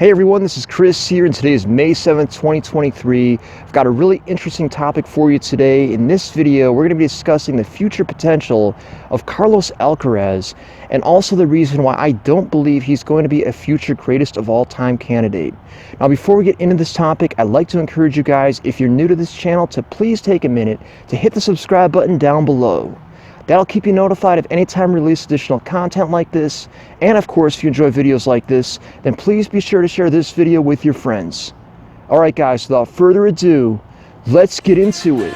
Hey everyone, this is Chris here, and today is May 7th, 2023. I've got a really interesting topic for you today. In this video, we're going to be discussing the future potential of Carlos Alcaraz, and also the reason why I don't believe he's going to be a future greatest of all time candidate. Now, before we get into this topic, I'd like to encourage you guys, if you're new to this channel, to please take a minute to hit the subscribe button down below. That'll keep you notified of any time we release additional content like this. And of course, if you enjoy videos like this, then please be sure to share this video with your friends. Alright guys, without further ado, let's get into it.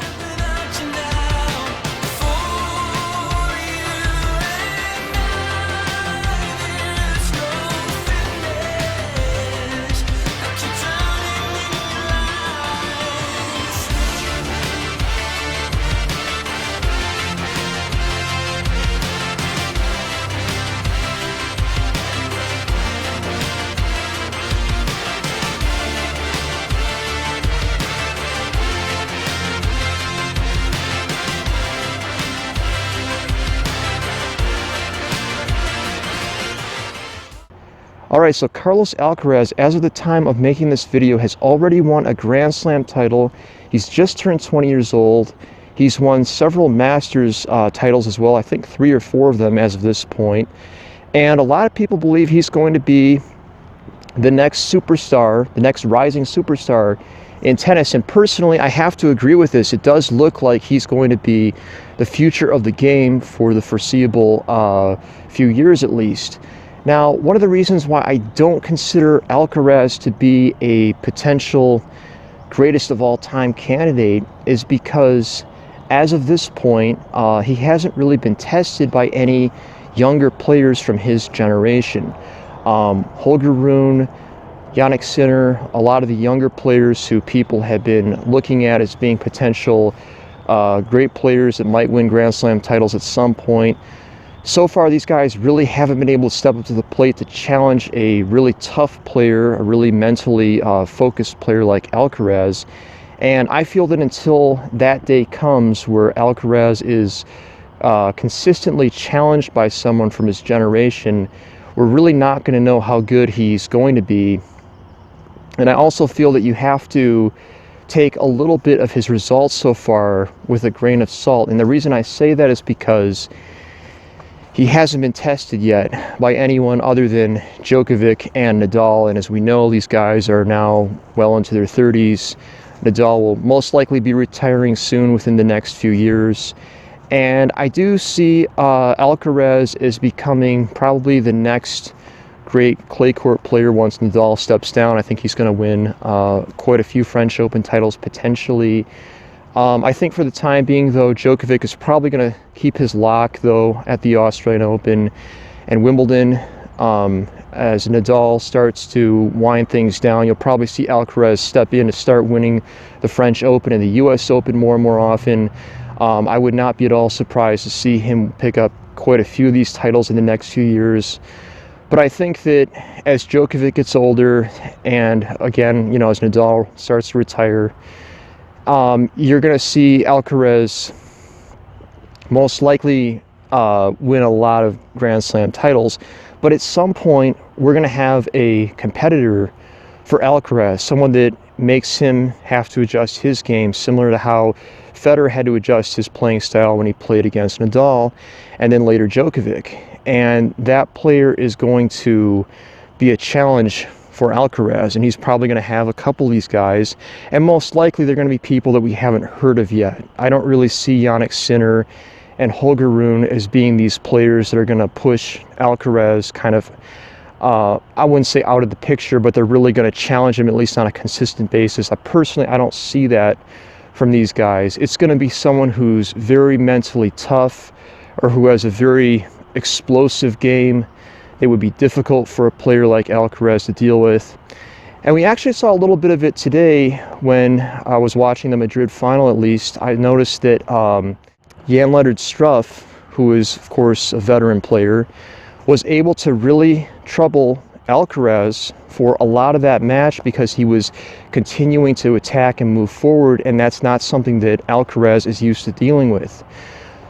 Alright, so Carlos Alcaraz, as of the time of making this video, has already won a Grand Slam title. He's just turned 20 years old. He's won several Masters titles as well, I think 3 or 4 of them as of this point. And a lot of people believe he's going to be the next superstar, the next rising superstar in tennis. And personally, I have to agree with this. It does look like he's going to be the future of the game for the foreseeable few years at least. Now, one of the reasons why I don't consider Alcaraz to be a potential greatest of all time candidate is because as of this point, he hasn't really been tested by any younger players from his generation. Holger Rune, Jannik Sinner, a lot of the younger players who people have been looking at as being potential great players that might win Grand Slam titles at some point. So far, these guys really haven't been able to step up to the plate to challenge a really tough player, a really mentally focused player like Alcaraz. And I feel that until that day comes where Alcaraz is consistently challenged by someone from his generation, we're really not going to know how good he's going to be. And I also feel that you have to take a little bit of his results so far with a grain of salt. And the reason I say that is because he hasn't been tested yet by anyone other than Djokovic and Nadal, and as we know, these guys are now well into their 30s. Nadal will most likely be retiring soon within the next few years. And I do see Alcaraz as becoming probably the next great clay court player once Nadal steps down. I think he's going to win quite a few French Open titles potentially. I think for the time being, though, Djokovic is probably going to keep his lock, though, at the Australian Open and Wimbledon. As Nadal starts to wind things down, you'll probably see Alcaraz step in to start winning the French Open and the US Open more and more often. I would not be at all surprised to see him pick up quite a few of these titles in the next few years. But I think that as Djokovic gets older, and again, you know, as Nadal starts to retire, you're going to see Alcaraz most likely win a lot of Grand Slam titles, but at some point we're going to have a competitor for Alcaraz, someone that makes him have to adjust his game, similar to how Federer had to adjust his playing style when he played against Nadal and then later Djokovic. And that player is going to be a challenge for Alcaraz, and he's probably going to have a couple of these guys, and most likely they're going to be people that we haven't heard of yet. I don't really see Jannik Sinner and Holger Rune as being these players that are going to push Alcaraz kind of, I wouldn't say out of the picture, but they're really going to challenge him at least on a consistent basis. I don't see that from these guys. It's going to be someone who's very mentally tough or who has a very explosive game. It would be difficult for a player like Alcaraz to deal with. And we actually saw a little bit of it today when I was watching the Madrid final, at least. I noticed that Jan-Lennard Struff, who is, of course, a veteran player, was able to really trouble Alcaraz for a lot of that match because he was continuing to attack and move forward, and that's not something that Alcaraz is used to dealing with.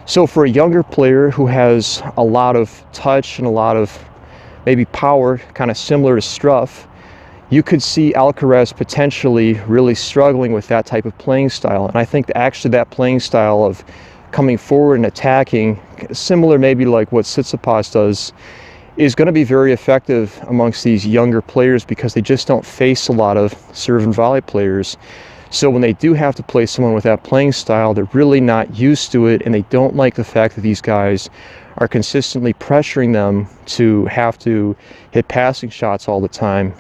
So for a younger player who has a lot of touch and a lot of maybe power, kind of similar to Struff, you could see Alcaraz potentially really struggling with that type of playing style. And I think actually that playing style of coming forward and attacking, similar maybe like what Tsitsipas does, is going to be very effective amongst these younger players because they just don't face a lot of serve and volley players. So when they do have to play someone with that playing style, they're really not used to it, and they don't like the fact that these guys are consistently pressuring them to have to hit passing shots all the time.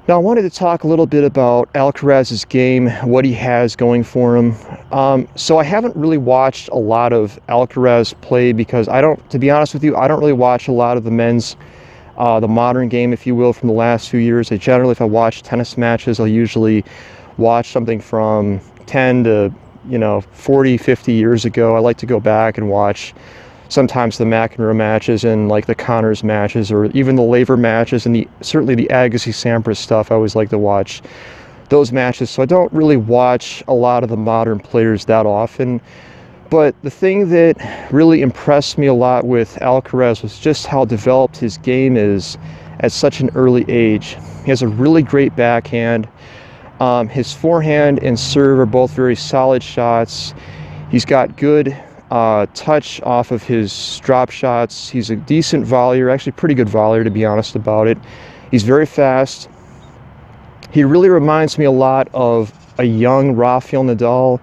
Now, I wanted to talk a little bit about Alcaraz's game, what he has going for him. So I haven't really watched a lot of Alcaraz play because to be honest with you, I don't really watch a lot of the men's, the modern game, if you will, from the last few years. I generally, if I watch tennis matches, I'll usually watch something from 10 to, 40, 50 years ago. I like to go back and watch sometimes the McEnroe matches and like the Connors matches, or even the Laver matches, and certainly the Agassi-Sampras stuff. I always like to watch those matches. So I don't really watch a lot of the modern players that often. But the thing that really impressed me a lot with Alcaraz was just how developed his game is at such an early age. He has a really great backhand. His forehand and serve are both very solid shots. He's got good touch off of his drop shots. He's a decent volleyer, actually pretty good volleyer to be honest about it. He's very fast. He really reminds me a lot of a young Rafael Nadal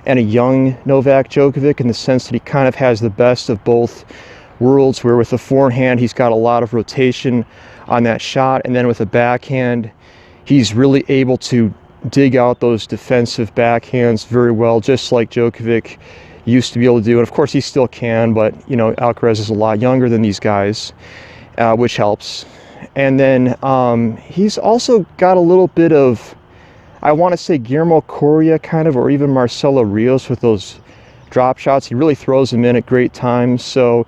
and a young Novak Djokovic, in the sense that he kind of has the best of both worlds, where with the forehand he's got a lot of rotation on that shot, and then with the backhand he's really able to dig out those defensive backhands very well, just like Djokovic used to be able to do. And of course he still can, but Alcaraz is a lot younger than these guys, which helps. And then he's also got a little bit of, I want to say, Guillermo Coria kind of, or even Marcelo Rios with those drop shots. He really throws them in at great times. So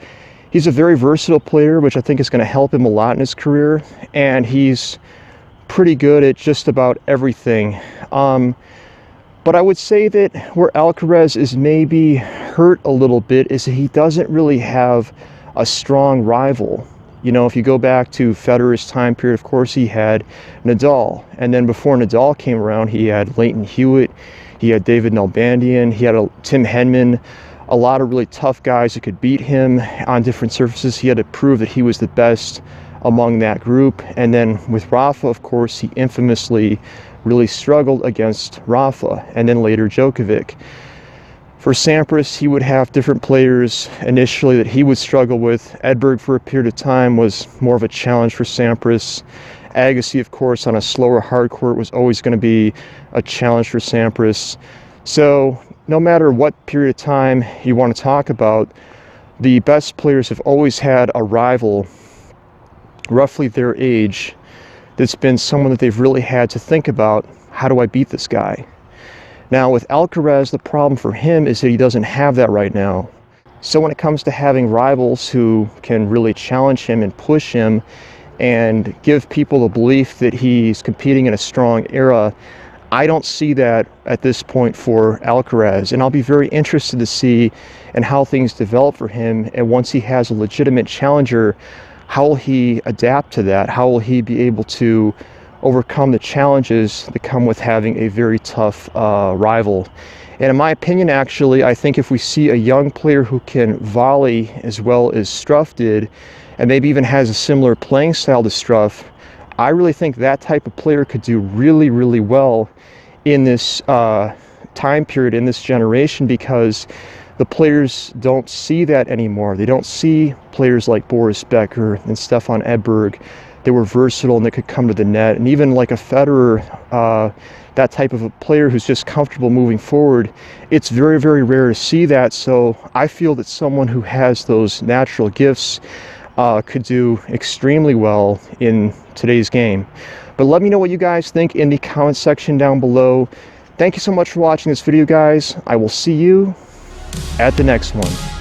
he's a very versatile player, which I think is going to help him a lot in his career. And he's pretty good at just about everything. But I would say that where Alcaraz is maybe hurt a little bit is that he doesn't really have a strong rival. If you go back to Federer's time period, of course he had Nadal. And then before Nadal came around, he had Leighton Hewitt, he had David Nalbandian, he had Tim Henman, a lot of really tough guys that could beat him on different surfaces. He had to prove that he was the best among that group. And then with Rafa, of course, he infamously really struggled against Rafa, and then later Djokovic. For Sampras, he would have different players initially that he would struggle with. Edberg, for a period of time, was more of a challenge for Sampras. Agassi, of course, on a slower hard court was always going to be a challenge for Sampras. So no matter what period of time you want to talk about, the best players have always had a rival roughly their age that's been someone that they've really had to think about, how do I beat this guy? Now with Alcaraz, the problem for him is that he doesn't have that right now. So when it comes to having rivals who can really challenge him and push him and give people the belief that he's competing in a strong era, I don't see that at this point for Alcaraz. And I'll be very interested to see and how things develop for him. And once he has a legitimate challenger, how will he adapt to that? How will he be able to overcome the challenges that come with having a very tough rival? And in my opinion, actually, I think if we see a young player who can volley as well as Struff did, and maybe even has a similar playing style to Struff, I really think that type of player could do really, really well in this time period, in this generation, because the players don't see that anymore. They don't see players like Boris Becker and Stefan Edberg. They were versatile and they could come to the net. And even like a Federer, that type of a player who's just comfortable moving forward, it's very, very rare to see that. So I feel that someone who has those natural gifts could do extremely well in today's game. But let me know what you guys think in the comment section down below. Thank you so much for watching this video, guys. I will see you at the next one.